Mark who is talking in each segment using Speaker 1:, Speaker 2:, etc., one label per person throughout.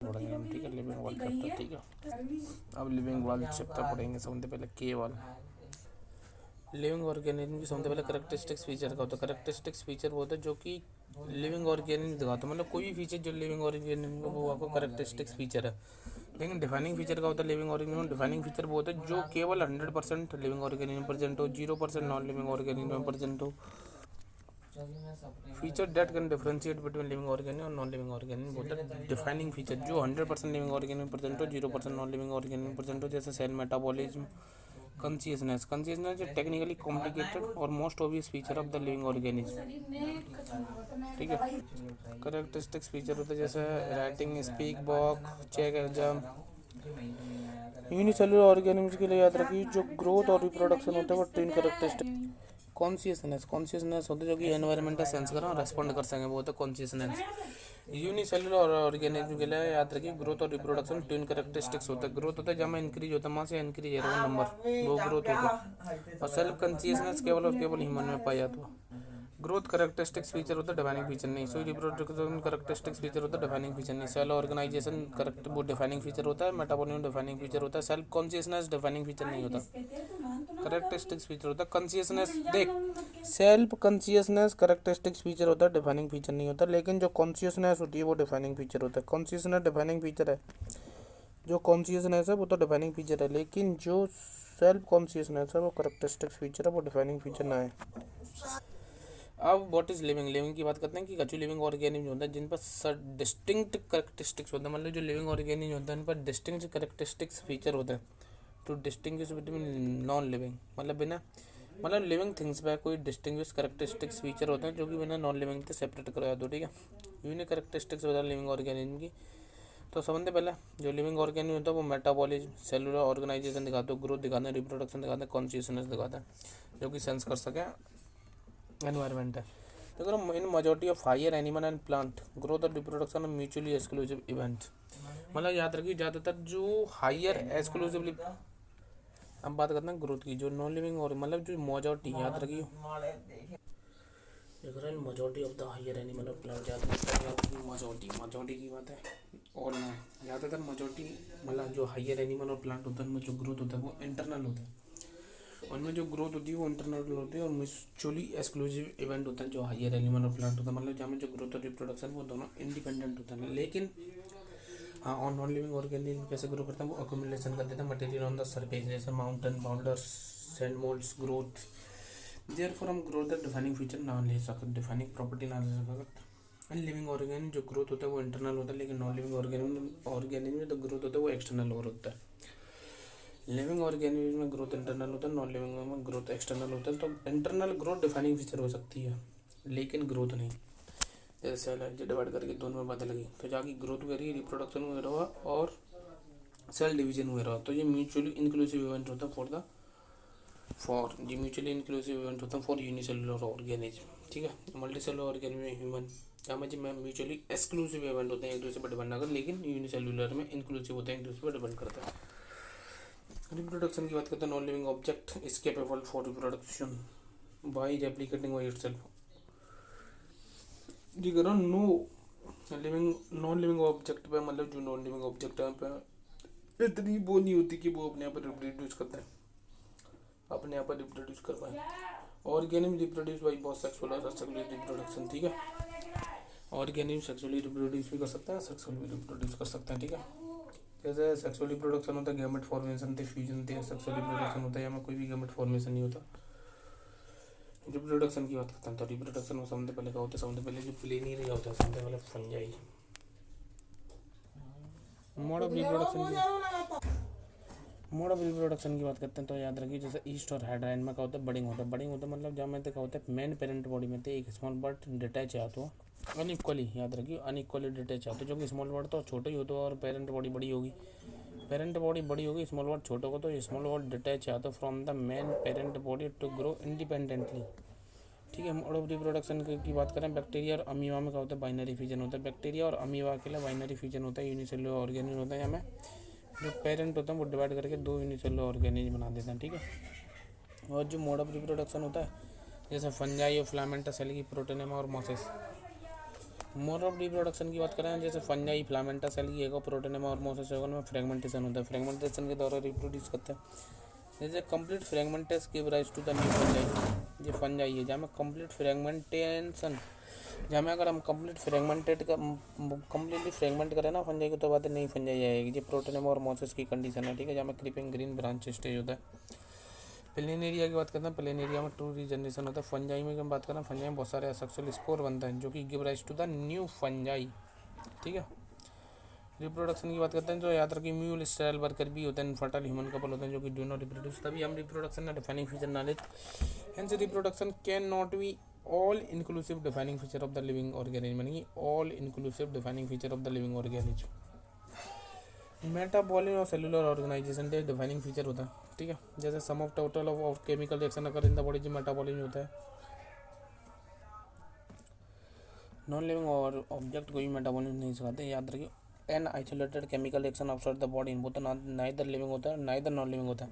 Speaker 1: पढ़ेंगे हम, ठीक है, लिविंग वाल चैप्टर, ठीक है। अब लिविंग वाल चैप्टर पढ़ेंगे। सबसे पहले के वाल लिविंग ऑर्गेनिज्म की सबसे पहले करेक्टरिस्टिक्स फीचर का होता है। करेक्टरिस्टिक्स फीचर वो होता है जो कि लिविंग ऑर्गेनिज्म दिखाता है, मतलब कोई भी फीचर जो लिविंग ऑर्गेनिज्म का वो आपको करेक्टरिस्टिक्स फीचर है। लेकिन डिफाइनिंग फीचर का होता है लिविंग ऑर्गेनिज्म। डिफाइनिंग फीचर वो होता है जो केवल 100% लिविंग ऑर्गेनिज्म प्रेजेंट हो, 0% नॉन लिविंग ऑर्गेनिज्म प्रेजेंट हो। Feature date can differentiate between living organism और नॉन लिविंग ऑर्गेनिज्म होता है डिफाइनिंग फीचर जो 100% लिविंग ऑर्गेनिज्म प्रेजेंट हो, 0% नॉन लिविंग ऑर्गेनिज्म प्रेजेंट हो। जैसे cell metabolism, consciousness is a technically complicated or most obvious feature of the living organism, ठीक है। Characteristics feature होते हैं जैसे writing, speak, walk, check, exam. Unicellular organism के लिए याद रखिए जो ग्रोथ और रिप्रोडक्शन होता है वो तीन करेक्टरिस्टिक। कॉन्शियसनेस होता है जो कि एनवायरमेंटल सेंस कर रेस्पॉन्ड कर सकें, वो होता है कॉन्शियसनेस। यूनिसेलुलर ऑर्गेनिज्म के लिए याद रखिए ग्रोथ और रिप्रोडक्शन ट्विन करेक्टरिस्टिक्स होता है। ग्रोथ होता है जब में इंक्रीज होता है, मास या इंक्रीज है वो नंबर, वो ग्रोथ होता है। और सेल्फ कॉन्शियसनेस केवल और केवल ह्यूमन में पाया जाता है। ग्रोथ करेक्टरिस्टिक्स फीचर होता है, डिफाइनिंग फीचर नहीं। सो रिप्रोडक्शन करेक्टरिस्टिक्स फीचर होता है, डिफाइनिंग फीचर नहीं। सेल ऑर्गेनाइजेशन करेक्ट वो डिफाइनिंग फीचर होता है। मेटाबॉलिज्म डिफाइनिंग फीचर होता है। सेल्फ कॉन्शियसनेस डिफाइनिंग फीचर नहीं होता। करेक्टरिस्टिक्स फीचर होता है कॉन्शियसनेस। देख, सेल्फ कॉन्शियसनेस करेक्टरिस्टिक्स फीचर होता है, डिफाइनिंग फीचर नहीं होता। लेकिन जो कॉन्शियसनेस होती है वो डिफाइनिंग फीचर होता है। कॉन्शियसनेस डिफाइनिंग फीचर है, जो कॉन्शियसनेस है वो तो डिफाइनिंग फीचर है। लेकिन जो सेल्फ कॉन्शियसनेस है वो करेक्टरिस्टिक्स फीचर है, वो डिफाइनिंग फीचर ना है। अब व्हाट इज लिविंग, लिविंग की बात करते हैं कि जो लिविंग ऑर्गेनिज्म होता है जिन पर डिस्टिंक्ट करेक्टरिस्टिक्स होते हैं, मतलब जो लिविंग ऑर्गेनिज्म होता है उन पर डिस्टिंक्ट करेक्टरिस्टिक्स फीचर होते हैं to distinguish between non living, मतलब बिना मतलब लिविंग थिंग्स पे कोई डिस्टिंग्विश करेक्टरिस्टिक्स फीचर होते हैं जो कि बिना नॉन लिविंग से सेपरेट करा दो, ठीक है। यूनिक करेक्टरिस्टिक्स होता है लिविंग ऑर्गेनिज्म की। तो समझते पहले जो लिविंग ऑर्गेनिज्म होता है वो मेटाबॉलिज्म, सेलुलर ऑर्गेनाइजेशन दिखाते हैं, ग्रोथ दिखाते हैं, रिप्रोडक्शन दिखाते हैं, कॉन्शियसनेस दिखाते हैं, जो कि सेंस कर सके एनवायरमेंट है। तो in majority of higher animal and plant growth और रिप्रोडक्शन म्यूचुअली एक्सक्लूसिव इवेंट, मतलब याद रखिए ज़्यादातर जो हायर एक्सक्लूसिवली। अब बात करते हैं ग्रोथ की, जो नॉन लिविंग और मतलब जो मेजॉरिटी याद रखिए majority of the higher animal और प्लांट याद रखिए मेजॉरिटी की बात है। और ना ज़्यादातर मेजॉरिटी मतलब जो हायर एनिमल और प्लांट होता है उनमें जो ग्रोथ होता है वो इंटरनल होता है। उनमें जो ग्रोथ होती है वो इंटरनल होती है और म्यूचुअली एक्सक्लूसिव इवेंट होता है जो हायर एनिमल और प्लांट होता है, मतलब जहाँ में जो ग्रोथ और रिप्रोडक्शन वो दोनों इंडिपेंडेंट होता है। लेकिन हाँ, और नॉन लिविंग ऑर्गेनिज्म कैसे ग्रो करता है वो अक्यूमुलेशन कर देता है मटेरियल ऑन द सरफेस, जैसे mountain, boulders, sand moulds growth. Therefore हम ग्रोथ द डिफाइनिंग फीचर ना ले सकते, डिफाइनिंग प्रॉपर्टी ना ले सकते। लिविंग ऑर्गेनिज्म जो ग्रोथ होता है वो इंटरनल होता है, लेकिन नॉन लिविंग ऑर्गेनिज्म में तो ग्रोथ होता है वो एक्सटर्नल और होता है। लिविंग ऑर्गेनिज्म में ग्रोथ इंटरनल होता है, नॉन लिविंग में ग्रोथ एक्सटर्नल होता है। तो इंटरनल ग्रोथ डिफाइनिंग फीचर हो सकती है लेकिन ग्रोथ नहीं। जैसे सेल है जो डिवाइड करके दोनों में बदल गई तो जाके ग्रोथ हुई रही, रिप्रोडक्शन हुआ रहा और सेल डिवीजन हुआ रहा, तो ये म्यूचुअली इंक्लूसिव इवेंट होता है फॉर जी म्यूचुअली इंक्लूसिव इवेंट होता है फॉर यूनिसेलुलर ऑर्गेनिज्म, ठीक है। मल्टी सेलुलर ऑर्गेनिज्म में ह्यूमन जहाँ में जी म्यूचुअली एक्सक्लूसिव इवेंट होते हैं एक दूसरे पर डिपेंड कर, लेकिन यूनिसेलुलर में इंक्लूसिव होते हैं एक दूसरे पर डिपेंड करता है। रिप्रोडक्शन की बात करते हैं, non living object is capable for reproduction by replicating by itself. जी करो no living non living object पे, मतलब जो नॉन लिविंग ऑब्जेक्ट है पे इतनी वो नहीं होती कि वो अपने आप रिप्रोड्यूस करता है, अपने आप रिप्रोड्यूस कर पाए। Organism reproduce by both sexual और असेक्सुअल रिप्रोडक्शन, ठीक है। ऑर्गेनिज्म सेक्सुअली रिप्रोड्यूस भी कर सकते हैं, सेक्सुअली भी रिप्रोड्यूस कर सकते हैं, ठीक है। जैसे सेक्सुअल रिप्रोडक्शन होता है गैमेट फॉर्मेशन थे, फ्यूजन थे। सेक्सुअल रिप्रोडक्शन होता है या में कोई भी गैमेट फॉर्मेशन नहीं होता। रिप्रोडक्शन की बात करते हैं तो रिप्रोडक्शन में सबसे पहले क्या होता है, सबसे पहले जो प्लेनियर होता है सबसे पहले फंजाई। मोड ऑफ रिप्रोडक्शन की बात करते हैं तो याद रखिए जैसे ईस्ट और हाइड्राइन में क्या होता है, बडिंग होता है। बडिंग होता है मतलब जहाँ में क्या होता है मेन पेरेंट बॉडी में थे एक स्मॉल बर्ड डिटैच आता हो अनइक्वली, याद रखिए अनइक्वली डिटैच आता है, जो कि स्मॉल बर्ड तो छोटा ही होता है और पेरेंट बॉडी बड़ी होगी। पेरेंट बॉडी बड़ी होगी, स्मॉल बर्ड छोटा होगा, तो स्मॉल बर्ड डिटैच आता है from the main parent body to grow independently, ठीक है। मोड ऑफ रिप्रोडक्शन की बात करें, बैक्टीरिया और अमीबा में क्या होता है बाइनरी फ्यूजन होता है। बैक्टीरिया और अमीबा के लिए बाइनरी फ्यूजन होता है, यूनिसेलुलर ऑर्गेनिज्म होता है। हमें जो पेरेंट होता है वो डिवाइड करके दो यूनिसेलुलर ऑर्गेनिज्म बना देते हैं, ठीक है। और जो मोड ऑफ रिप्रोडक्शन होता है जैसे फंजाई और फिलामेंटस सेल की प्रोटोनेमा और मोसेस। मोड ऑफ रिप्रोडक्शन की बात करें, जैसे फंजाई, फिलामेंटा सेल की एगो प्रोटोनेमा और मोसेस में फ्रेगमेंटेशन होता है, फ्रेगमेंटेशन के द्वारा रिप्रोड्यूस करते हैं। जैसे complete fragments give rise to the new fungi, ये फंजाई है जहाँ में कंप्लीट फ्रेगमेंटेशन, जहाँ में अगर हम कम्प्लीटली फ्रेगमेंट करें ना फंजाई को, तो बात नहीं फंजाई आएगी। ये प्रोटोनेमा और मोसेस की कंडीशन है, ठीक है, जहाँ में क्रीपिंग ग्रीन ब्रांच स्टेज होता है। प्लेनेरिया की बात करते हैं, प्लेनेरिया में ट्रू रीजनरेशन होता है। फंजाई में हम बात करें, फंजाई में बहुत सारे एसेक्सुअल स्पोर बनते हैं जो कि give rise to the new fungi, ठीक है। रिप्रोडक्शन की बात करते हैं, जो याद रखिए म्यूल स्टाइल वर्कर भी होते हैं, इनफर्टाइल ह्यूमन कपल होते हैं जो कि डू नॉट रिप्रोड्यूस, तभी हम रिप्रोडक्शन ना defining feature knowledge, hence reproduction can not be all inclusive defining feature of the living organism, यानी all inclusive defining feature of the living organism. Metabolism और cellular organisation के defining feature होता है, ठीक है। जैसे sum of total of chemical reaction अगर in the body, जो मेटाबॉलिज्म होता है। नॉन लिविंग और ऑब्जेक्ट कोई मेटाबॉलिज्म नहीं सिखाते, याद रखिए। An isolated chemical reaction outside the body, वो तो नाइदर लिविंग होता है नाइदर नॉन लिविंग होता है।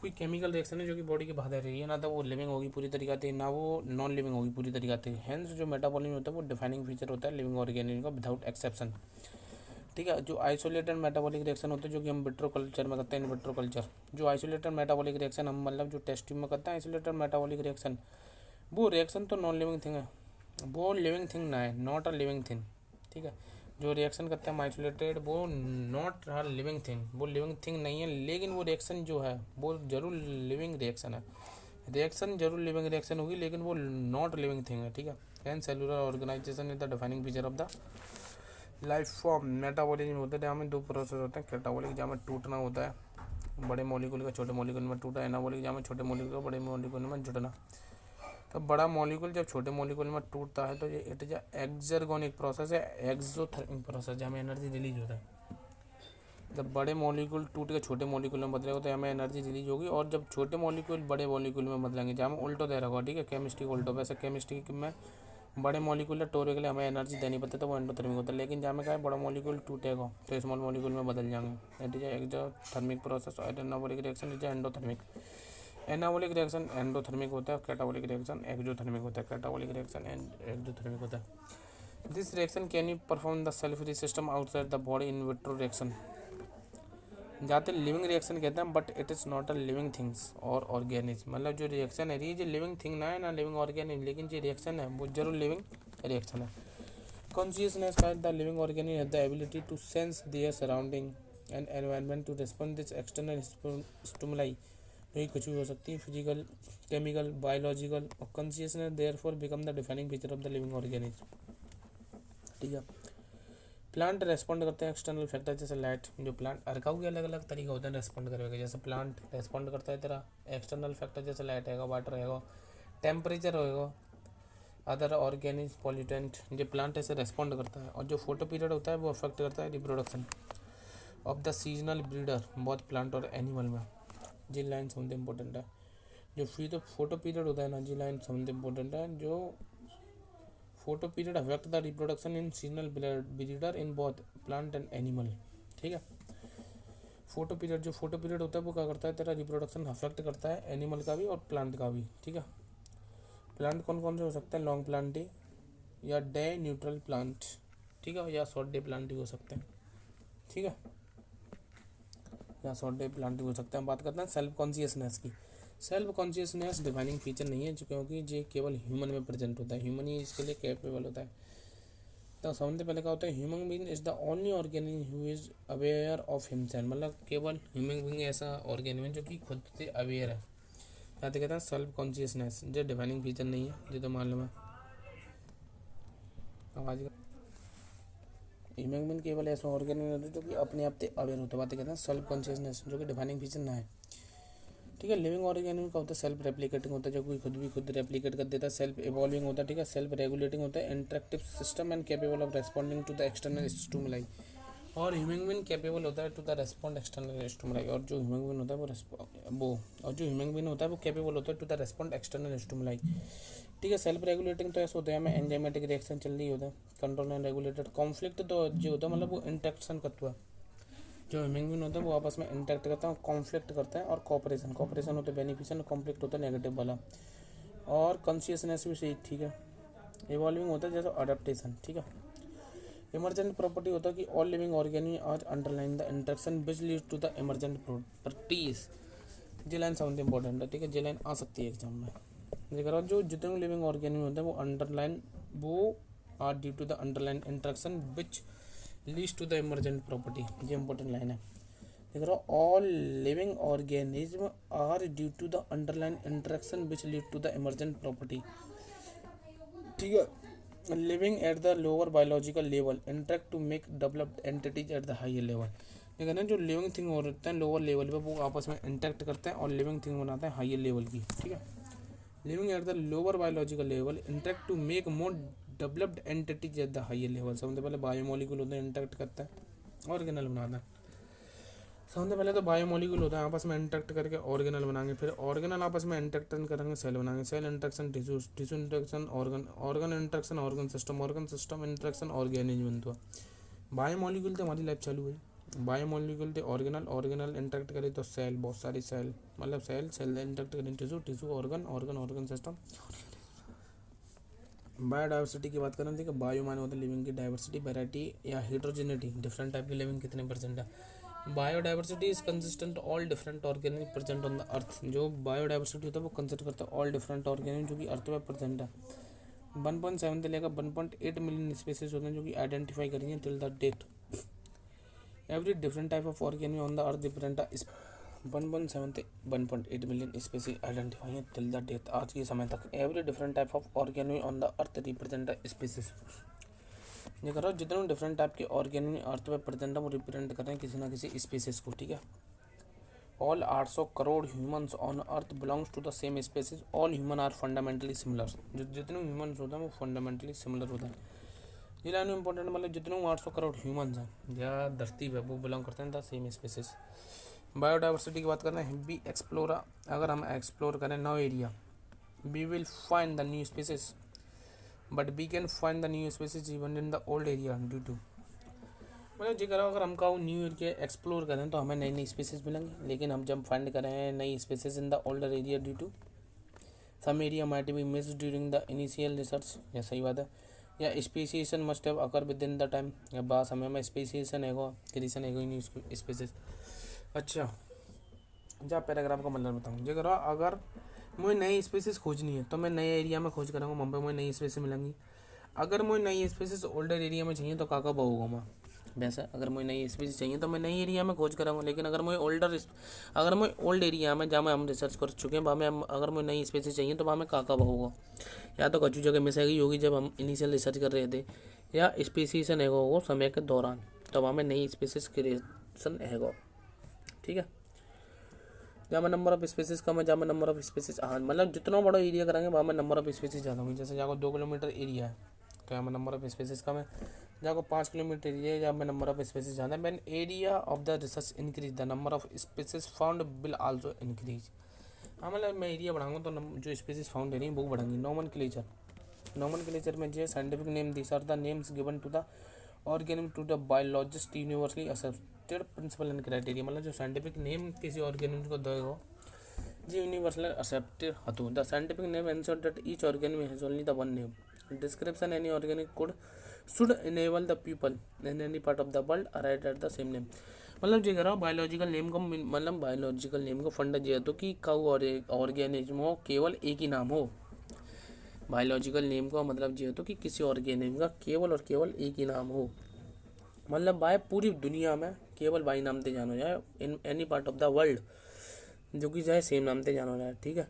Speaker 1: कोई केमिकल रिएक्शन है जो कि बॉडी के बाहर रही है, ना तो वो लिविंग होगी पूरी तरीका से, ना वो नॉन लिविंग होगी पूरी तरीका से। हेंस जो मेटाबॉलिज्म होता है वो डिफाइनिंग फीचर होता है लिविंग ऑर्गेनिज्म का विदाउट एक्सेप्शन, ठीक है। जो आइसोलेटेड मेटाबॉलिक रिएक्शन होते हैं जो कि हम विट्रो कल्चर में करते हैं, इन विट्रो कल्चर, जो आइसोलेटेड मेटाबॉलिक रिएक्शन हम मतलब जो टेस्ट ट्यूब में करते हैं आइसोलेटेड मेटाबॉलिक रिएक्शन, वो रिएक्शन तो नॉन लिविंग थिंग है, वो लिविंग थिंग ना है, नॉट अ लिविंग थिंग, ठीक है। जो रिएक्शन करते हैं हम आइसोलेटेड, वो नॉट अ लिविंग थिंग, वो लिविंग थिंग नहीं है, लेकिन वो रिएक्शन जो है वो जरूर लिविंग रिएक्शन है, रिएक्शन जरूर लिविंग रिएक्शन होगी, लेकिन वो नॉट लिविंग थिंग है, ठीक है। And cellular organisation is the defining feature of the life form. Metabolism होता है जहाँ में दो प्रोसेस होते हैं, कैटाबॉलिक जहाँ में टूटना होता है, बड़े मॉलिक्यूल का छोटे मॉलिक्यूल में टूटा, एनाबॉलिक जहाँ में छोटे मॉलिक्यूल का बड़े मॉलिक्यूल में जुड़ना। तो बड़ा मॉलिक्यूल जब छोटे मॉलिक्यूल में टूटता है तो ये इट इज एक्सर्गोनिक प्रोसेस है, एक्सोथर्मिक प्रोसेस, जहाँ में एनर्जी रिलीज होता है। जब बड़े मॉलिक्यूल टूट के छोटे मॉलिक्यूल में बदलेगा तो हमें एनर्जी रिलीज होगी, और जब छोटे मॉलिक्यूल बड़े मॉलिक्यूल में बदलेंगे, जहाँ में उल्टो दे रखा, ठीक है, केमिस्ट्री को उल्टो, वैसे केमिस्ट्री में बड़े मॉलिक्यूल टोरे के लिए हमें एनर्जी देनी पड़ती है तो वो एंडोथर्मिक होता है, लेकिन जहाँ में क्या है बड़ा मॉलिक्यूल टूटेगा तो स्मॉल मॉलिक्यूल में बदल जाएंगे, इट इज एक्सोथर्मिक प्रोसेस। और anabolic reaction is endothermic, anabolic reaction endothermic होता है, कैटाबॉलिक रिएक्शन एक्सोथर्मिक होता है, कैटाबॉलिक रिएक्शन एक्सोथर्मिक होता है। This reaction can you perform the self free system outside the body in vitro reaction, जाते living reaction कहते हैं, but it is not a living things और ऑर्गेनिज्म, मतलब जो रिएक्शन है ये लिविंग थिंग ना है ना लिविंग ऑर्गेनिज्म, लेकिन जो रिएक्शन है वो जरूर लिविंग रिएक्शन है। कॉन्शियसनेस का the living organism have the ability to sense their surrounding and environment to respond this external stimuli, जो कुछ भी हो सकती है, फिजिकल, केमिकल, बायोलॉजिकल। और consciousness therefore become the defining feature of the living organism, ठीक है। प्लांट रेस्पॉन्ड करते हैं एक्सटर्नल फैक्टर, जैसे लाइट, जो प्लांट अर्का के अलग अलग तरीका होता है रेस्पॉन्ड करेगा, जैसे प्लांट रेस्पॉन्ड करता है तेरा एक्सटर्नल फैक्टर, जैसे लाइट रहेगा, वाटर रहेगा, टेम्परेचर होएगा, अदर ऑर्गेनिक पॉल्यूटेंट, जो प्लांट ऐसे रेस्पॉन्ड करता है। और जो फोटो पीरियड होता है वो अफेक्ट करता है reproduction of the seasonal breeder, बहुत प्लांट और एनिमल में। जी लाइन समझते इंपॉर्टेंट है, जो फोटो पीरियड होता है ना, जी लाइन समझते इंपॉर्टेंट है, जो photo period affect the reproduction in seasonal breeder in both plant and animal, ठीक है। फोटो पीरियड, जो फोटो पीरियड होता है वो क्या करता है तेरा रिप्रोडक्शन अफेक्ट करता है एनिमल का भी और प्लांट का भी, ठीक है। प्लांट कौन कौन से हो सकते हैं, लॉन्ग प्लांट ही या डे न्यूट्रल प्लांट, ठीक है, या शॉर्ट डे प्लांट ही हो सकते हैं, ठीक है, या शॉर्ट डे प्लांट ही हो सकते हैं। बात करते हैं सेल्फ कॉन्शियसनेस की। सेल्फ कॉन्शियसनेस डिफाइनिंग फीचर नहीं है, क्योंकि ये केवल ह्यूमन में प्रेजेंट होता है, ह्यूमन ही इसके लिए कैपेबल होता है। तो समझते पहले क्या होता है, human being is the only organism who is aware of himself, मतलब केवल ह्यूमन बीइंग ऐसा ऑर्गेनिज्म जो कि खुद से अवेयर है, यहाँ कहते हैं सेल्फ कॉन्शियसनेस, जो डिफाइनिंग फीचर नहीं है, जो तो मालूम है। आवाज ह्यूमन बीइंग केवल ऐसा ऑर्गेनिज्म होता है जो कि अपने आप से अवेयर होता है, बातें कहते हैं सेल्फ कॉन्शियसनेस, जो कि डिफाइनिंग फीचर ना है, ठीक है। लिविंग ऑर्गेनिज्म का होता है सेल्फ रेप्लिकेटिंग होता है, जो कोई खुद रेप्लिकेट कर देता है, सेल्फ इवॉल्विंग होता है, ठीक है, सेल्फ रेगुलेटिंग होता है, interactive system and capable of responding to the external stimuli, और ह्यूमन बीइंग कैपेबल होता है to the respond external stimuli, और जो ह्यूमन बीइंग होता है वो और जो ह्यूमन बीइंग होता है वो कैपेबल होता है to the respond external stimuli, ठीक है। सेल्फ रेगुलेटिंग तो ऐसा होता है हमें एंजाइमेटिक रिएक्शन चल रही होता है, कंट्रोल एंड रेगुलेटेड। कॉन्फ्लिक्ट तो जो होता है मतलब वो इंटरेक्शन करता है, जो ह्यूमन बीइंग होता है वो आपस में इंटरेक्ट करता है, कॉन्फ्लिक्ट करता है, और कॉपरेशन होता है बेनिफिशियल, कॉन्फ्लिक्ट होता है नेगेटिव वाला। और कॉन्शियसनेस भी सही, ठीक है, इवॉल्विंग होता है जैसे अडेप्टेशन, ठीक है। इमरजेंट प्रॉपर्टी होता है कि all living organism are underline the interaction which lead to the emergent properties. ये लाइन साउंड इंपॉर्टेंट है, ठीक है, ये लाइन आ सकती है एग्जाम में। देखो जो जितने लिविंग ऑर्गेनिज्म होते हैं वो अंडरलाइन वो are due to the underline interaction which leads to the emergent property. ये इंपॉर्टेंट लाइन है। देख रहा all living organism are due to the underline interaction which lead to the emergent property, ठीक है। Living at the lower biological level interact to make developed entities at the higher level. लेकिन ना जो living thing होते हैं lower level पे वो आपस में इंटरेक्ट करते हैं और लिविंग थिंग बनाते हैं हायर लेवल की, ठीक है। Living at the lower biological level interact to make more developed entities at the higher level. सबसे पहले बायोमोलिक्यूल होते हैं इंटरेक्ट करते हैं ऑर्गेनल बनाते हैं। सबसे पहले तो बायोमोलिक्यूल होता है आपस में इंटरेक्ट करके ऑर्गेनल बनाएंगे, फिर ऑर्गेनल आपस में इंटरेक्शन करेंगे सेल बनाएंगे, cell interaction tissue, tissue interaction organ, organ interaction organ system interaction organism बनता है। बायोमोलिक्यूल तो हमारी लाइफ चालू हुई, बायोमोलिक्यूल थे ऑर्गेनल, ऑर्गेनल इंटरेक्ट करे तो सेल, बहुत सारी सेल, मतलब सेल, सेल इंटरेक्ट करें tissue, tissue organ, organ organ system. Biodiversity की बात करें, ठीक है, बायो माने होता है लिविंग की, डाइवर्सिटी वैरायटी या हेट्रोजेनिटी, डिफरेंट टाइप की लिविंग कितने परसेंट है। Biodiversity is consistent all different organism present on the अर्थ। जो बायोडाइवर्सिटी होता है वो कंसिडर करता है ऑल डिफरेंट ऑर्गेनिज्म जो कि अर्थ में प्रेजेंट है। 1.7 से लेकर 1.8 मिलियन स्पीसीज होते हैं जो कि आइडेंटिफाई करेंगे till the date. Every different type of organism on the earth represent 1.7 से 1.8 मिलियन स्पीसीज आइडेंटिफाई है टिल द डेट, आज के समय तक। Every different type of organism on the earth represent species. ये करो जितने डिफरेंट टाइप के ऑर्गेनिज्म अर्थ में प्रेजेंट है वो रिप्रेजेंट कर रहे हैं किसी ना किसी स्पीसीज को, ठीक है। All 800 crore humans on earth belongs to the same species. All human are fundamentally similar. जो जितने ह्यूमंस होते हैं वो फंडामेंटली सिमिलर होते हैं। ये लाइन इंपॉर्टेंट, मतलब जितने 800 करोड़ ह्यूमंस हैं या धरती पे वो बिलोंग करते हैं द सेम स्पीसीज। बायोडाइवर्सिटी की बात करते हैं, बी एक्सप्लोर, अगर हम एक्सप्लोर करें new area, we will find the new species but we can find the new species even in the old area due to, मतलब जी करो अगर हम कहो न्यू एरिया एक्सप्लोर करें तो हमें नई नई स्पीसीज मिलेंगी, लेकिन हम जब फाइंड करें नई species in the older area due to some area might be missed during the initial research, या सही बात है, या speciation must have occur within the time, या बाद समय में स्पेसिएशन है क्रिएशन है न्यू स्पीसीज। अच्छा जा पैराग्राफ का मतलब बताऊँ, जी करो अगर मुझे नई स्पीसीज खोजनी है तो मैं नए एरिया में खोज करूँगा, मुंबई में नई स्पीसीज मिलेंगी। अगर मुझे नई स्पीसीज ओल्डर एरिया में चाहिए तो काका बहुगा मैं, वैसे अगर मुझे नई स्पीसीज चाहिए तो मैं नई एरिया में खोज कराऊंगा, लेकिन अगर मुझे ओल्ड एरिया में जहाँ में हम रिसर्च कर चुके हैं वहाँ में अगर मुझे नई स्पीसीज चाहिए तो वहाँ में काका बहुगा, या तो कचू जगह मिस गई होगी जब हम इनिशियल रिसर्च कर रहे थे, या स्पीसीशन हैगा वो समय के दौरान, तो वहाँ में नई स्पीसीज क्रिएशन हैगा, ठीक है। जहाँ में नंबर ऑफ स्पीसीज कम है, जहाँ में नंबर ऑफ स्पीसीज, हाँ मतलब जितना बड़ा एरिया करेंगे वहाँ में नंबर ऑफ स्पीसीज ज़्यादा होंगी। जैसे जहाँ 2 किलोमीटर एरिया है तो यहाँ में नंबर ऑफ स्पीसीज कम है, जहाँ 5 किलोमीटर एरिया है जहाँ में नंबर ऑफ स्पीसीज ज़्यादा है। When area of the research increase the number of species found will also increase. हाँ मतलब मैं एरिया बढ़ाऊंगा तो जो स्पीसीज फाउंड है रही वो बढ़ेंगी। नॉमनक्लेचर में जो scientific name this are the names given to the organism to the biologist universally accepted principle and criteria, मतलब जो साइंटिफिक नेम किसी ऑर्गेनिज्म को देगा जी यूनिवर्सल एक्सेप्टेड हतु the scientific name ensure that each organism has only the one name description any organic code should enable the people in any part of the world arrive at the same name. मतलब जो करो biological name को, मतलब biological name को फंडा दिया तो कि काउ और ऑर्गेनिज्म हो केवल एक ही नाम हो। बायोलॉजिकल नेम का मतलब ये तो कि किसी ऑर्गेनिज्म का केवल और केवल एक ही नाम हो, मतलब बाय पूरी दुनिया में केवल बाई नाम से जानो जाए, इन any part of the world जो कि चाहे सेम नाम से जानो जाए, ठीक है।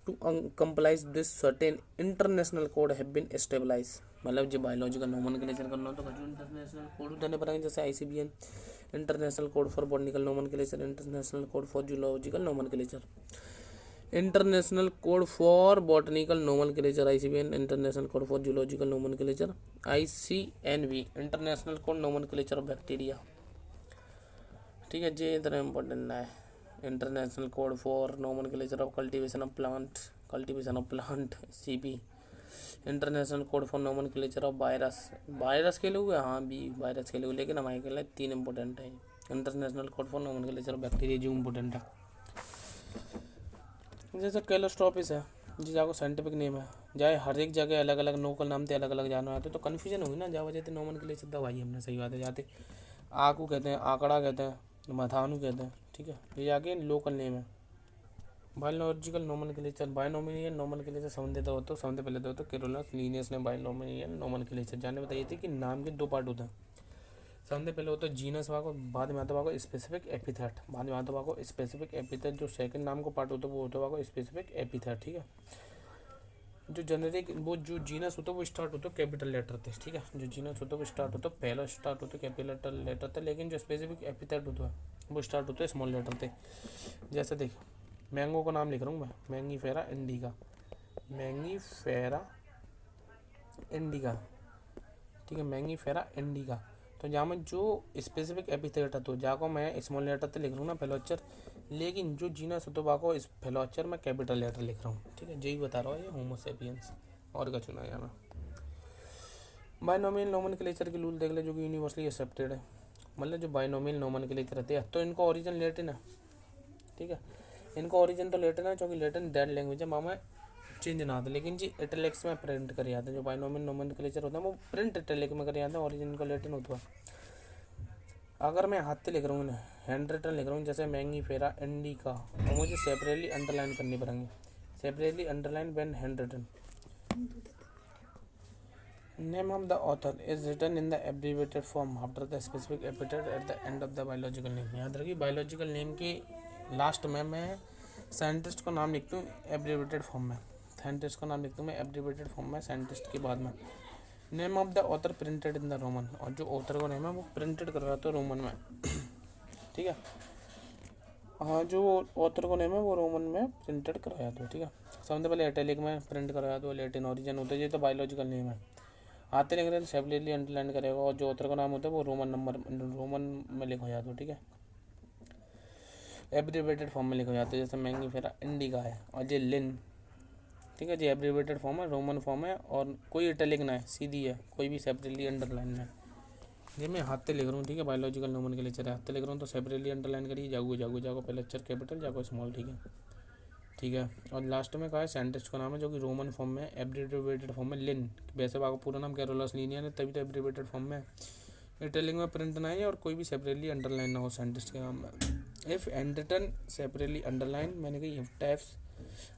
Speaker 1: To complies this certain international code have been established, मतलब जो बायोलॉजिकल नोमेनक्लेचर करना हो तो इंटरनेशनल कोड देने पड़ेंगे, जैसे ICBN international code for botanical nomenclature, international code for zoological nomenclature, international code for botanical nomenclature ICBN, international code for zoological nomenclature ICNV, international code nomenclature of bacteria, ठीक है जी इतना important है। International code for nomenclature of cultivation of plant CP, international code for nomenclature of virus के लिए, हाँ भी virus के लिए, लेकिन हमारे के लिए 3 इंपॉर्टेंट है। International code for nomenclature of bacteria जो इम्पोर्टेंट है, जैसे कैलोस्ट्रोपिस है, जी जाको साइंटिफिक नेम है जाए हर एक जगह अलग अलग लोकल नाम थे अलग अलग जानो आते तो कन्फ्यूजन होगी ना। जा वजह से नॉमन के लिए सिद्धा भाई हमने सही बात है। जाते आकू कहते हैं, आंकड़ा कहते हैं, मथानू कहते हैं, ठीक है। ये जाके लोकल नेम है। बायोलॉजिकल नॉमन के लिए चल बायोनोमिनियल नॉमन के लिए संबंधित हो तो सबसे पहले तो केरोलस लीनियस ने बायोनोमिनियल नॉमन के लिए जाने बताइए थी कि नाम के 2 पार्ट होते हैं। सबसे पहले होता है जीनस वाको, बाद में आता वाको स्पेसिफिक एपिथेट, बाद में आता वाको स्पेसिफिक एपिथेट। जो सेकंड नाम को पार्ट होता है वो होता वाको स्पेसिफिक एपिथेट, ठीक है। जो जेनेरिक वो जो जीनस होता है वो स्टार्ट होता है कैपिटल लेटर से, ठीक है। जो जीनस होता है वो स्टार्ट होता है पहला स्टार्ट होता है कैपिटल लेटर से, लेकिन जो स्पेसिफिक एपिथेट होता है वो स्टार्ट होता है स्मॉल लेटर से। जैसे देखो मैंगो का नाम लिख रहा हूँ मैं, मैंगीफेरा इंडिका, मैंगीफेरा इंडिका, ठीक है, मैंगीफेरा इंडिका। तो जहाँ में जो स्पेसिफिक एपिथेट है तो जाको मैं स्मॉल लेटर से लिख रहा हूँ ना पहला अक्षर, लेकिन जो जीनस है तो वाको इस पहला अक्षर मैं कैपिटल लेटर लिख रहा हूँ, ठीक है। यही बता रहा हूँ ये होमो सेपियंस और का चुना जाना। बायनोमियल नोमेनक्लेचर के रूल देख ले जो कि यूनिवर्सली एक्सेप्टेड है। मतलब जो बायनोमियल नोमेनक्लेचर रहते हैं तो इनका ओरिजिन लैटिन है, ठीक है। इनका ओरिजिन तो लैटिन है क्योंकि लैटिन डेड लैंग्वेज है, मामा चेंज ना आता, लेकिन जी इटैलिक्स में प्रिंट करे जाते हैं। जो बायनोमियल नोमेनक्लेचर होता है वो प्रिंट इटैलिक में करे जाते हैं, ओरिजिन का लैटिन होता है। अगर मैं हाथ से लिख रहा हूँ ना हैंड रिटन लिख रहा हूँ जैसे मैंगीफेरा इंडिका, तो मुझे सेपरेटली अंडरलाइन करनी पड़ेंगे, separately underline when hand written. Name of the author is written in the abbreviated form after the specific epithet at the end of the biological name. याद रखिए बायोलॉजिकल नेम के last में मैं scientist का नाम लिखता हूँ एब्रीवेटेड फॉर्म में, साइंटिस्ट का नाम लिखता हूँ मैं एब्रीवेटेड फॉर्म में साइंटिस्ट के बाद में। Name of the author printed in the Roman, और जो ऑथर का नेम है वो प्रिंटेड कर रहा था रोमन में, ठीक है। हाँ जो ऑथर का नेम है वो रोमन में प्रिंटेड कराया था, ठीक है। सबसे पहले इटैलिक में प्रिंट कराया था, लैटिन ओरिजिन होता है, ये तो बायोलॉजिकल नेम है। आते लिख रहे सेपरेटली अंडरलाइन करेगा, और जो ऑथर का नाम होता है वो रोमन में लिखा जाता है, ठीक है। एब्रीवेटेड फॉर्म में लिखा जाता है, जैसे मैंगीफेरा इंडिका है और ये लिन, ठीक है जी। एब्रीवेटेड फॉर्म है, रोमन फॉर्म है, और कोई इटैलिक ना है, सीधी है, कोई भी सेपरेटली अंडरलाइन में। ये मैं हाथ से लिख रहा हूँ, ठीक है। बायोलॉजिकल नोमेनक्लेचर हाथ से लिख रहा हूँ तो सेपरेटली अंडरलाइन करिए, जागो पहले अक्षर कैपिटल जागो स्मॉल, ठीक है, ठीक है। और लास्ट में कहा है साइंटिस्ट का नाम है जो कि रोमन फॉर्म में एब्रीवेटेड फॉर्म में लिन, वैसे वाका पूरा नाम कैरोलस लीनियस है तभी तो एब्रीवेटेड फॉर्म में इटैलिक में प्रिंट ना है और कोई भी सेपरेटली अंडरलाइन ना हो साइंटिस्ट के नाम में। If hand written separately underline, मैंने कही टाइप्स,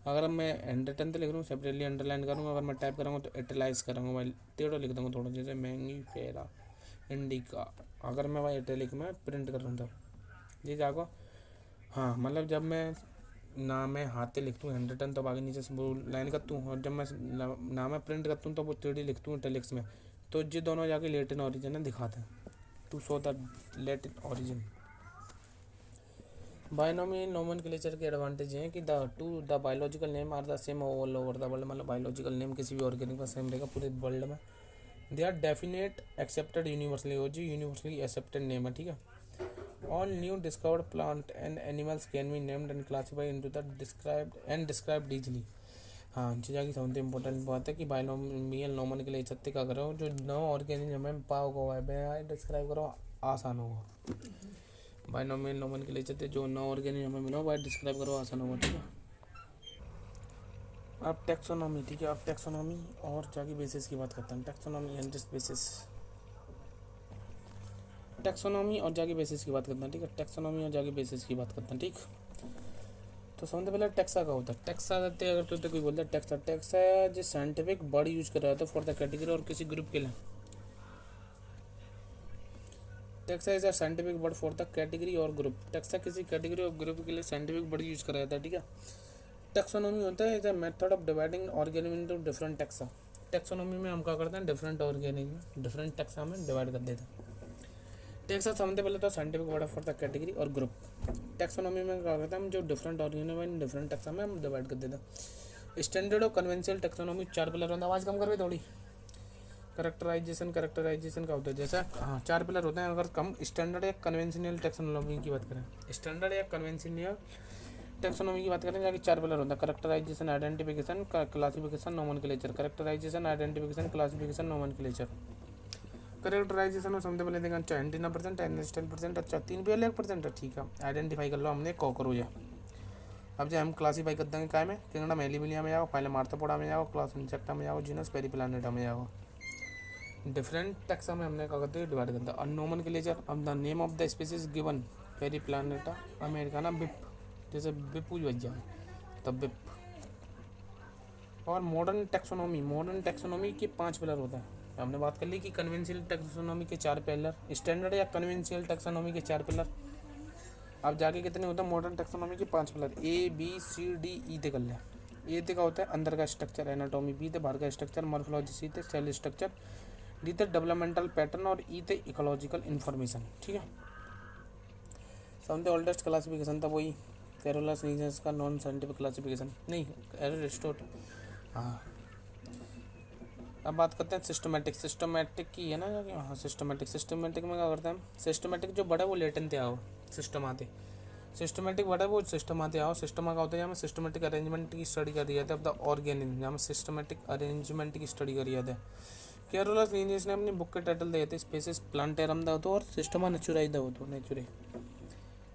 Speaker 1: अगर मैं हैंड रिटन तो लिख रहा हूँ सेपरेटली अंडरलाइन करूँगा, अगर मैं टाइप करूँगा तो इटलाइज करूँगा, मैं टेढ़ो लिख दूँगा थोड़ा, जैसे मैंगीफेरा इंडिका। अगर मैं भाई इटैलिक में प्रिंट कर रहा हूँ तो जी जाको, हाँ मतलब जब मैं ना मैं हाथ से लिखता हूँ हैंड रिटन तो आगे नीचे से वो लाइन करता हूँ, और जब मैं ना मैं प्रिंट करता हूँ तो वो टेढ़ी लिखता हूँ इटैलिक्स में, तो ये दोनों जाके लैटिन ओरिजिन है दिखाते हैं, to show the Latin origin. Binomial nomenclature के एडवांटेज हैं कि the biological name are the same all over the world, मतलब बायोलॉजिकल नेम किसी भी ऑर्गेनिक का सेम रहेगा पूरे वर्ल्ड में। They are definite accepted universally, हो जी यूनिवर्सली एक्सेप्टेड नेम है, ठीक है। All new discovered plant and animals can be named and classified into the described easily. हाँ चीज़ा की सबसे इंपॉर्टेंट बात है कि बायनोमियल नोमेनक्लेचर का करो जो नौ ऑर्गेनिज्म में पाओ को है डिस्क्राइब करो आसान होगा। बायनोमियल नोमेनक्लेचर जो नौ ऑर्गेनिज्म में मिला वो डिस्क्राइब करो आसान होगा, ठीक है। अब टैक्सोनॉमी, ठीक है। अब टैक्सोनॉमी और जाके बेसिस की बात करते हैं। Taxonomy and just basis, taxonomy और जाके बेसिस की बात करते हैं, ठीक है। टैक्सोनॉमी और जाके बेसिस की बात करते हैं, ठीक। तो सबसे पहले टैक्सा का होता है, टैक्सा अगर तो कोई बोलता है टैक्सा, टैक्सा जो साइंटिफिक वर्ड यूज कर रहा था फॉर द कैटेगरी और किसी ग्रुप के लिए। Taxa is a scientific word for the category और ग्रुप, टैक्सा किसी कैटेगरी और ग्रुप के लिए साइंटिफिक वर्ड यूज करा जाता है, ठीक है। टैक्सोनॉमी होता है is a method of dividing organism into different taxa. Taxonomy में हम क्या करते हैं डिफरेंट ऑर्गेनिज्म डिफरेंट टैक्सा में डिवाइड कर देते हैं। टैक्सा सबसे पहले तो scientific word for the category और ग्रुप। टैक्सोनॉमी में क्या करते हैं हम जो डिफरेंट ऑर्गेनिज्म डिफरेंट टैक्सा में हम डिवाइड कर देते हैं। स्टैंडर्ड और कन्वेंशनल टैक्सोनॉमी 4 पिलर होता है, आवाज़ कम कर थोड़ी। कैरेक्टराइजेशन का होता है जैसा, हाँ 4 पिलर होते हैं। अगर कम स्टैंडर्ड या कन्वेंशनल टैक्सोनॉमी की बात करें, स्टैंडर्ड या कन्वेंशनल टैक्सोनॉमी की बात करें जाके 4 पिलर होता है। Characterisation, identification, classification, nomenclature. Characterisation, identification, classification, nomenclature. Characterisation में सबसे पहले देखा 99% 10% अच्छा 3 भी अलग परसेंट है, ठीक है। आइडेंटिफाई कर लो हमने कॉकरोच है, अब जो हम क्लासीफाई कर देंगे काय में, किंगडम एलिमिलिया में जाओ, फाइलम आर्थ्रोपोडा में जाओ, क्लास इंसेक्टा में जाओ, जीनस पेरिप्लानेटा में जाओ। डिफरेंट टैक्सा में हमने क्या करते हैं, डिवाइड करते हैं। नोमेनक्लेचर, अब the name of the species given पेरिप्लानेटा Americana beep, जैसे बिपू बच जाए तब बिप। और मॉडर्न टैक्सोनॉमी के 5 पिलर होते हैं। हमने बात कर ली कि कन्वेंशियल टैक्सोनॉमी के 4 पिलर, स्टैंडर्ड या कन्वेंशियल टैक्सोनॉमी के 4 पिलर। अब जाके कितने होते हैं मॉडर्न टैक्सोनॉमी के 5 पिलर, ABCDE ते कर ले। ए ते का होता है अंदर का स्ट्रक्चर एनाटॉमी, बी ते बाहर का स्ट्रक्चर मॉर्फोलॉजी, सी ते सेल स्ट्रक्चर, डी ते डेवलपमेंटल पैटर्न और ई ते इकोलॉजिकल इन्फॉर्मेशन। ठीक है, सबसे ओल्डेस्ट क्लासिफिकेशन था वही कैरोलस लीनियस का नॉन साइंटिफिक क्लासिफिकेशन, नहीं एरिस्टोटल। हाँ, अब बात करते हैं सिस्टमैटिक की है ना। हाँ, सिस्टमैटिक में क्या करते हैं हम, सिस्टमैटिक जो बड़ा वो लेटेंट आओ सिस्टम आते, सिस्टमैटिक बड़ा वो सिस्टम आते आओ। सिस्टम का होता है जहाँ में सिस्टमैटिक अरेंजमेंट की स्टडी कर रही थे अब द ऑर्गेनिज्म, जहाँ में सिस्टमैटिक अरेंजमेंट की स्टडी कर रही थे। कैरोलस लीनियस ने अपनी बुक के टाइटल दिए थे स्पेसिस प्लांटेरम दा हो और सिस्टमा नेचुराई दा हो, नेचुरे।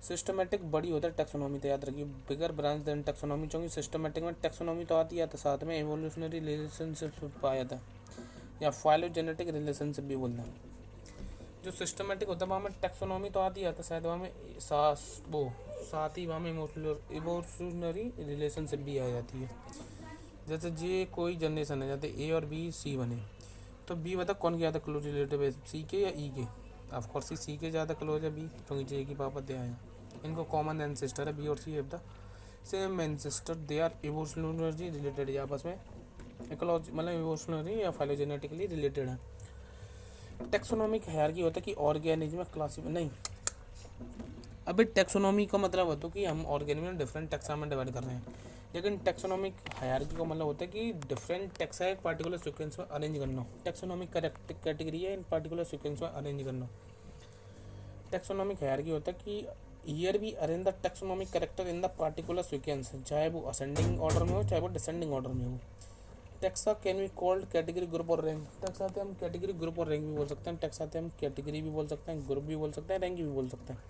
Speaker 1: सिस्टमैटिक बड़ी होता है टैक्सोनॉमी, तो याद रखिए बिगर ब्रांच देन टैक्सोनॉमी, क्योंकि सिस्टमैटिक में टैक्सोनॉमी तो आती है तो साथ में एवोल्यूशनरी रिलेशनशिप पाया था या फाइलोजेनेटिक रिलेशनशिप भी बोलते हैं। जो सिस्टमैटिक होता है वहाँ में टैक्सोनॉमी तो आती है तो शायद वहाँ में साथ ही वहाँ में इवोल्यूशनरी रिलेशनशिप भी आ जाती है। जैसे जे कोई जनरेशन है, जैसे ए और बी सी बने तो बी बता कौन ज़्यादा क्लोज रिलेटिव है, सी के या ई के। ऑफ कोर्स सी के ज़्यादा क्लोज है बी, क्योंकि जे की पापा दे आया, इनको कॉमन एंसेस्टर है बी और सी है the same ancestor, they are evolutionary related है आपस में, इकोलॉजी मतलब इवोल्यूशनरी या फाइलोजेनेटिकली रिलेटेड है। टैक्सोनॉमिक हायरार्की होता है कि ऑर्गेनिज्म में क्लासिफाई नहीं, अभी टैक्सोनॉमी का मतलब होता है कि हम ऑर्गेनिज्म में डिफरेंट टैक्सा में डिवाइड कर रहे हैं, लेकिन टैक्सोनॉमिक हायरार्की का मतलब होता है कि डिफरेंट टैक्सा एक पार्टिकुलर सीक्वेंस में अरेंज करना। टैक्सोनॉमिक कैटेगरी है इन पार्टिकुलर सीक्वेंस में अरेंज करना। टैक्सोनॉमिक हायरार्की होता है कि ईयर भी arrange the taxonomic character in the particular sequence, चाहे वो असेंडिंग ऑर्डर में हो चाहे वो डिसेंडिंग ऑर्डर में हो। Taxa can be called category, group और रैंक। टैक्स आते हैं हम कैटेगरी, ग्रुप और रैंक भी बोल सकते हैं। टैक्स आते हैं हम कैटेगरी भी बोल सकते हैं, ग्रुप भी बोल सकते हैं, रैंक भी बोल सकते हैं।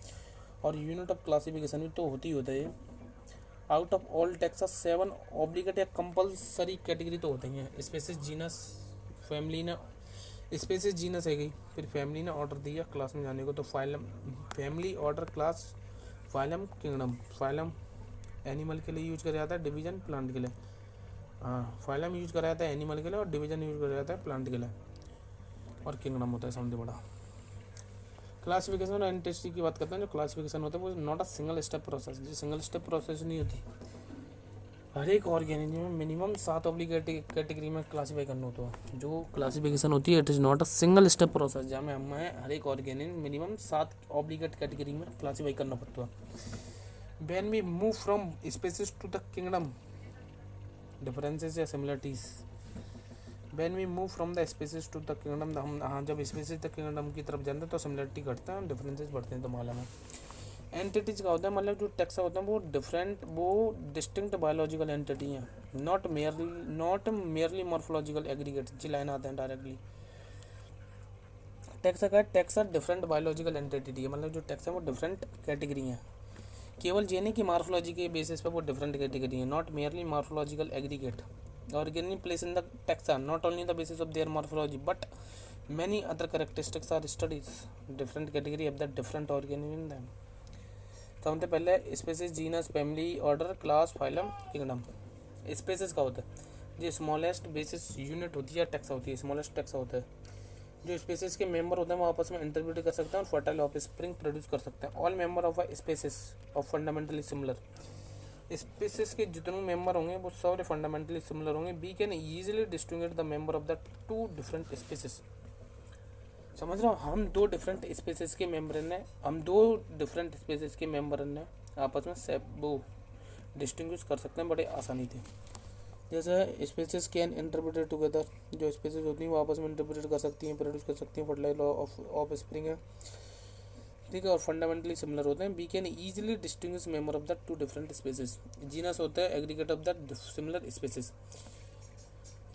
Speaker 1: और यूनिट ऑफ क्लासिफिकेशन भी तो होती ही होता है। Out of all taxa 7 obligate या कंपलसरी कैटेगरी तो होते हैं। स्पेसिस, जीनस, फैमिली ने, स्पेसिस जीनस है गई, फिर फैमिली ने ऑर्डर दिया क्लास में जाने को, तो phylum, family, order, class, phylum, kingdom. Phylum animal के लिए यूज किया जाता है, डिवीजन प्लांट के लिए। हाँ, फाइलम यूज करा जाता है एनिमल के लिए और डिवीजन यूज करा जाता है प्लांट के लिए, और किंगडम होता है सबसे बड़ा। क्लासिफिकेशन और एंटिटी की बात करते हैं। जो क्लासिफिकेशन होता है वो not a single step process, जो सिंगल स्टेप प्रोसेस नहीं होती। हर एक ऑर्गेनिज्म में मिनिमम 7 ऑब्लिगेट कैटेगरी में क्लासीफाई करना होता है। जो क्लासिफिकेशन होती है it is not a single step process, जहाँ में हमें हर एक ऑर्गेनिज्म मिनिमम 7 ऑब्लिगेट कैटेगरी में क्लासीफाई करना पड़ता है। When we move from species to the kingdom, differences या similarities. When we move from the species to the kingdom, हम हाँ जब स्पीशीज तक किंगडम की तरफ जाते हैं तो सिमिलरिटी घटता है, डिफरेंसेस बढ़ते हैं, तो मालूम है। एंटिटीज का होता है मतलब जो टैक्सा होता है वो डिफरेंट, वो डिस्टिंक्ट बायोलॉजिकल एंटिटी हैं, नॉट मेयरली मॉर्फोलॉजिकल एग्रीगेट। जी लाइन आते हैं डायरेक्टली। टैक्सा का टैक्सा डिफरेंट बायोलॉजिकल एंटिटी है, मतलब जो टैक्सा है वो डिफरेंट कैटेगरी हैं, केवल जेने की मॉर्फोलॉजी के बेसिस पर वो डिफरेंट कैटेगरी है, not merely morphological aggregate. Organic place in the taxa not only the basis of their morphology but many other characteristics are studies different category of the different organism in them। सबसे पहले species, genus, family, order, class, phylum, kingdom. Species का होता है जो smallest basis unit होती है taxa होती है, स्मॉलेस्ट टैक्सा होता है। जो स्पेसिस के मेंबर होते हैं वो आपस में इंटरब्रीड कर सकते हैं और फर्टाइल ऑफस्प्रिंग प्रोड्यूस कर सकते हैं। All member of a species of fundamentally similar, species के जितने मेंबर होंगे वो सारे फंडामेंटली सिमिलर होंगे। We can easily distinguish the member of the 2 different species. समझ रहे हो, हम 2 डिफरेंट स्पेसिस के मेंबर ने, हम 2 डिफरेंट स्पेसिस के मेंबर ने आपस में वो डिस्टिंग्विश कर सकते हैं बड़े आसानी से। जैसे स्पेसिस कैन इंटरप्रेट टुगेदर, जो स्पेसिस होती हैं वो आपस में इंटरप्रेट कर सकती हैं, प्रोड्यूस कर सकती हैं, फर्टिलाइज ऑफ स्प्रिंग है, ठीक है, और फंडामेंटली सिमिलर होते हैं। We can easily distinguish member of the 2 different species. Genus होता है aggregate of the similar species.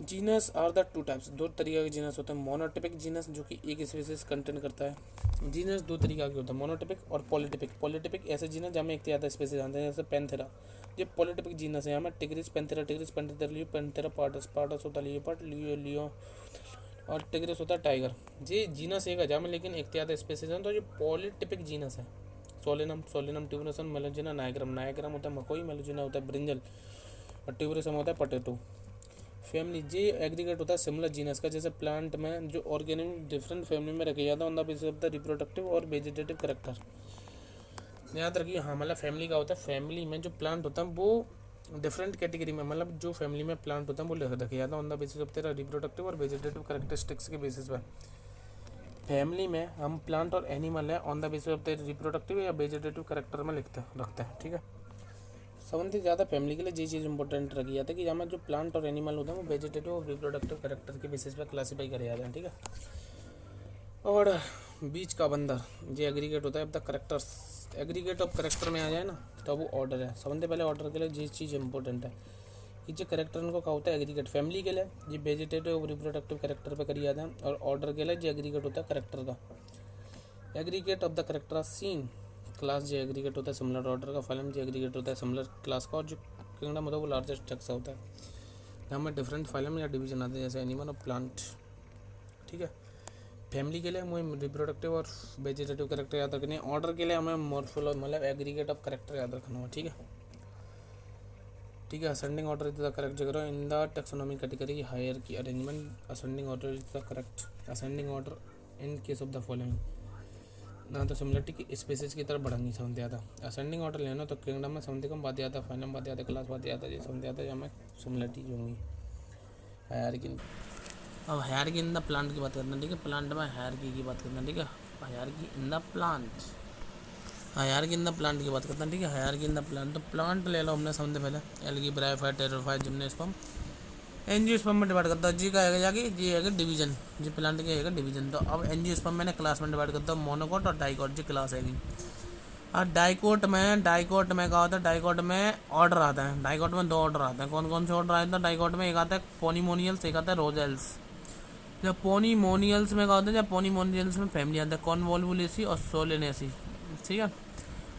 Speaker 1: Genus are the two types, दो तरीके के जीनस होते हैं। मोनोटिपिक जीनस जो कि एक स्पीसीज कंटेन करता है। जीनस दो तरीका के होता है, मोनोटिपिक और पॉलीटिपिक। पॉलीटिपिक ऐसे जीनस जहाँ में एक ज़्यादा स्पीसीज आते हैं, जैसे पैंथेरा। ये पॉलीटिपिक जीनस है, यहाँ में tigris Panthera, tigris Panthera leo, Panthera parts, parts होता है लियोपार्ड, लियो लियो, और टिग्रिस होता है टाइगर। ये जीनस एक है जहाँ में लेकिन एक ज़्यादा स्पीसीज हैं, तो ये पॉलीटिपिक जीनस है। Solanum, Solanum tuberosum, melongena nigrum. Nigrum होता है मकोई, मेलोजिना होता है ब्रिंजल, और ट्यूबरोसम होता है पोटैटो। फैमिली जे एग्रीगेट होता है सिमिलर जीनस का, जैसे प्लांट में जो ऑर्गेनिज्म डिफरेंट फैमिली में रखे जाता है on the basis of the reproductive और वेजिटेटिव करेक्टर। याद रखिए, हाँ मतलब फैमिली का होता है, फैमिली में जो प्लांट होता है वो डिफरेंट कैटेगरी में, मतलब जो फैमिली में प्लांट होता है वो रखे जाता है ऑन द बेसिस ऑफ तेरा रिप्रोडक्टिव और वेजिटेटिव करेक्टरिस्टिक्स के बेसिस पर। फैमिली में हम प्लांट और एनिमल है ऑन द बेसिस ऑफ तेरे रिप्रोडक्टिव या वेजिटेटिव करेक्टर में रखते हैं, ठीक है। सबसे ज़्यादा फैमिली के लिए ये चीज़ इंपॉर्टेंट रखी जाती है कि जहाँ जो प्लांट और एनिमल होते हैं वो वेजिटेटिव और रिप्रोडक्टिव कैरेक्टर के बेसिस पर क्लासीफाई करे जाते हैं, ठीक है। और बीच का बंदर ये एग्रीगेट होता है अब the characters, aggregate of character में आ जाए ना तो वो ऑर्डर है। सबसे पहले ऑर्डर के लिए ये चीज़ इंपॉर्टेंट है कि जो करेक्टर उनको क्या होता है एग्रीगेट। फैमिली के लिए ये वेजिटेटिव और रिप्रोडक्टिव करेक्टर पर करी जाता है, और ऑर्डर के लिए जो एग्रीगेट होता है करेक्टर का। Aggregate of the character seen class जो एग्रीगेट होता है सिमिलर ऑर्डर का। फैलम जो एग्रीगेट होता है सिमिलर क्लास का, और जो किंगडम होता है वो लार्जेस्ट स्ट्रक्चर होता है, जहाँ में डिफरेंट फाइलम या डिवीजन आते हैं जैसे एनिमल और प्लांट, ठीक है। फैमिली के लिए हमें रिप्रोडक्टिव और वेजिटेटिव करेक्टर याद रखने हैं। ऑर्डर के लिए हमें मॉर्फोलॉजी मतलब एग्रीगेट ऑफ करेक्टर याद रखना होगा, ठीक है। ठीक है, ascending order is the correct जगह in the taxonomy category hierarchy arrangement. Ascending order is the correct ascending order in case of the following. ना तो सिमिलरिटी की स्पेसिस की तरफ बढ़ेंगी समझ आता। असेंडिंग ऑर्डर लेना तो किंगडम में समझ कम बात आता, फाइनम बात आता, क्लास बात आता, ये समझ आता है हमें सिमिलरिटी जो होंगी हायरार्की। अब हायरार्की इन द प्लांट की बात करना, ठीक है। प्लांट में हायरार्की की बात करना, ठीक है। Hierarchy in the plant, hierarchy in the plant की बात करते हैं, ठीक है। हायरार्की इन द प्लांट, तो प्लांट ले लो हमने समझे पहले, एल्गी, ब्रायोफाइट, टेरोफाइट, जिम्नोस्पर्म, एंजियोस्पर्म में डिवाइड करता है। जी का है जाके जी है डिवीजन, जी प्लांट के है डिवीजन। तो अब एंजियोस्पर्म मैंने क्लास में डिवाइड करता हूँ, मोनोकोट और डाइकोट, जी क्लास है। और डाइकोट में क्या होता है, डाइकोट में ऑर्डर आता है। डाइकोट में दो ऑर्डर आते हैं, कौन कौन से ऑर्डर आते हैं डाइकोट में, एक आता है पोनीमोनियल्स, एक आता है रोजेल्स। जब पोनीमोनियल्स में क्या होता है, जब पोनीमोनियल्स में फैमिली आता है कॉन्वोल्वुलेसी और सोलेनेसी, ठीक है।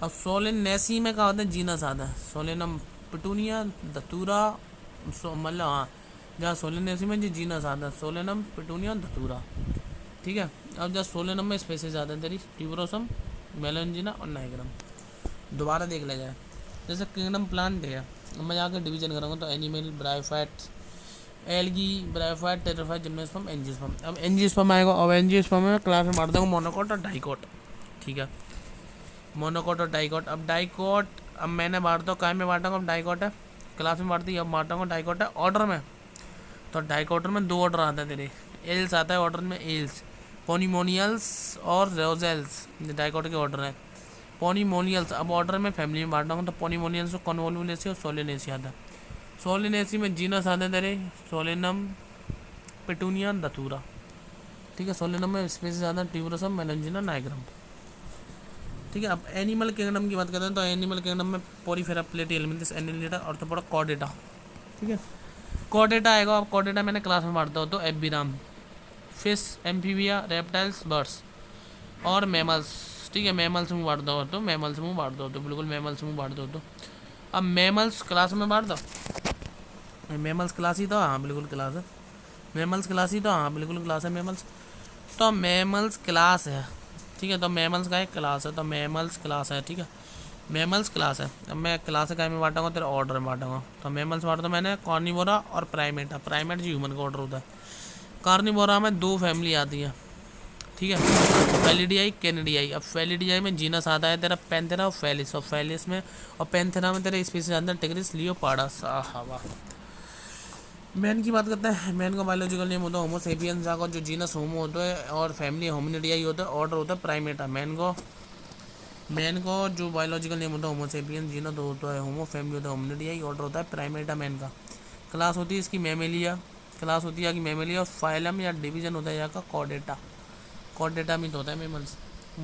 Speaker 1: अब सोलेनेसी में क्या होता है, जीनस आता है सोलेनम, पिटूनिया, धतूरा, मतलब हाँ जहाँ सोलेनेसी में जो जीनस आता है सोलेनम, पिटूनिया, धतूरा, ठीक है। अब जब सोलेनम में स्पेसीज आते हैं तेरी ट्यूबरोसम, मेलनजिना और नाइग्रम। दोबारा देख लिया जाए, जैसे किंगडम प्लांट है, मैं जाकर डिवीजन करूँगा तो animal, bryophyte, algae, bryophyte, tetraphyte, gymnosperm, angiosperm. अब एंजियोस्पर्म आएगा, अब एंजियोस्पर्म में क्लास में बांट दूँगा मोनोकोट और डाइकोट, ठीक है। मोनोकोट और डाइकोट। अब डाइकोट अब मैंने बांट दो काय में बांटा, अब डाइकोट है क्लास में बांटती, अब बांटा डाइकोट है ऑर्डर में। तो डाइकोटर में दो ऑर्डर आता है तेरे, एल्स आता है ऑर्डर में, एल्स, पोनीमोनियल्स और रोजेल्स, डाइकोट के ऑर्डर है। पोनीमोनियल्स अब ऑर्डर में फैमिली में बांटा हूँ, तो पोनीमोनियल्स कॉन्वोल्वुलेसी और सोलेनेसी आता है। सोलेनेसी में जीनस आते हैं तेरे सोलेनम, पिटूनिया, धतूरा, ठीक है। सोलेनम में स्पेसीज आता है ट्यूबरोसम, मेलनजिना, नाइग्रम, ठीक है। अब एनिमल किंगडम की बात करते हैं तो एनिमल किंगडम में पोरीफेरा, प्लेटिहेल्मिन्थस, एनिलिडा, ऑर्थोपोडा, कॉर्डेटा, ठीक है। कॉर्डेटा आएगा, अब कॉर्डेटा मैंने क्लास में बांटता हूँ तो एबिराम, फिश, एम्फीबिया, रेप्टाइल्स, बर्ड्स और मैमल्स, ठीक है। मैमल्स में बांट दो तो मैमल्स में बांट दो तो बिल्कुल मैमल्स में बांट दो तो अब मैमल्स क्लास में बांट दो, मैमल्स क्लास ही तो हाँ बिल्कुल क्लास है, मैमल्स क्लास ही तो हाँ बिल्कुल क्लास है मैमल्स। तो मैमल्स क्लास है, ठीक है। तो मैमल्स का एक क्लास है, तो मैमल्स क्लास है, ठीक है। मैमल्स क्लास है। अब मैं क्लास का में बांटूंगा तेरा ऑर्डर में बांटूंगा, तो मैमल्स बांट दो मैंने कार्निवोरा और प्राइमेटा। प्राइमेट जो ह्यूमन का ऑर्डर होता है। कार्निवोरा में दो फैमिली आती है, ठीक है, फेलिडियाई, कैनिडियाई। अब फेलिडियाई में जीनस आता है तेरा पैंथेरा और फेलिस, और फेलिस में और पैंथेरा में तेरे स्पीसीज आता है टिग्रिस, लियोपार्डस। हवा मैन की बात करते हैं, मैन का बायोलॉजिकल नेम होता है होमो सेपियंस, का जो जीनस होमो होता है और फैमिली होमिनिडियाई होता है, ऑर्डर होता है प्राइमेटा। मैन को जो बायोलॉजिकल नेम होता है होमो सेपियंस, जीनस होता है होमो, फैमिली होता है होमिनिडियाई, ऑर्डर होता है प्राइमेटा मैन का। क्लास होती है इसकी मेमेलिया, क्लास होती है कि मेमेलिया, और फाइलम या डिवीजन होता है यहाँ का कॉर्डेटा। कॉर्डेटा में तो होता है मेमल्स।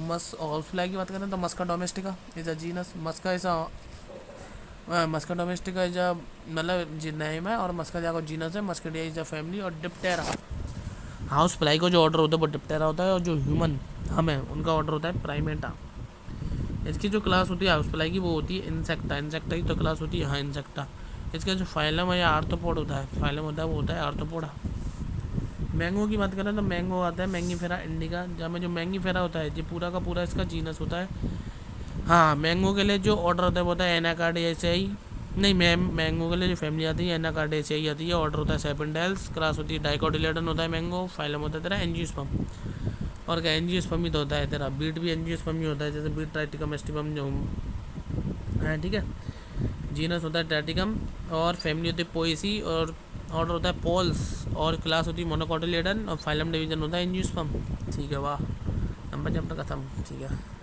Speaker 1: मस हाउस फ्लाई की बात करें तो Musca domestica is a genus, Musca is Musca domestica is a मतलब जी नेम है, और मस्का को जीनस है, मस्कडिया इज अ फैमिली, और डिप्टेरा हाउस फ्लाई को जो ऑर्डर होता है वो डिप्टेरा होता है, और जो ह्यूमन हम है उनका ऑर्डर होता है प्राइमेटा। इसकी जो क्लास होती है हाउस फ्लाई की वो होती है इंसेक्टा, इंसेक्टा की तो क्लास होती है हाँ इंसेक्टा। इसका जो फाइलम है या आर्थ्रोपोड होता है, फाइलम होता है वो होता है आर्थ्रोपोडा। मैंगो की बात करें तो मैंगो आता है मैंगीफेरा इंडिका, जहाँ में जो मैंगीफेरा होता है ये पूरा का पूरा इसका जीनस होता है। हाँ मैंगो के लिए जो ऑर्डर होता है वो होता है एनाकार्डियेसियाई, नहीं मैंगो के लिए जो फैमिली आती है एनाकार्डियेसियाई आती है, ऑर्डर होता है सेपेंडेल्स, क्लास होती है डाइकोटिलेडन होता है मैंगो, फाइलम होता है तेरा एंजियोस्पर्म। और क्या एंजियोस्पर्म ही तो होता है तेरा, बीट भी एंजियोस्पर्म ही होता है, जैसे बीट ट्राइटिकम एस्टिकम जो है ठीक है। जीनस होता है ट्राइटिकम, और फैमिली होती है पोएसी, और ऑर्डर होता है पोल्स, और क्लास होती है मोनोकोटिलेडन, और फाइलम डिवीजन होता है एंजियोस्पर्म। ठीक है वाह, नंबर चैप्टर खत्म। ठीक है।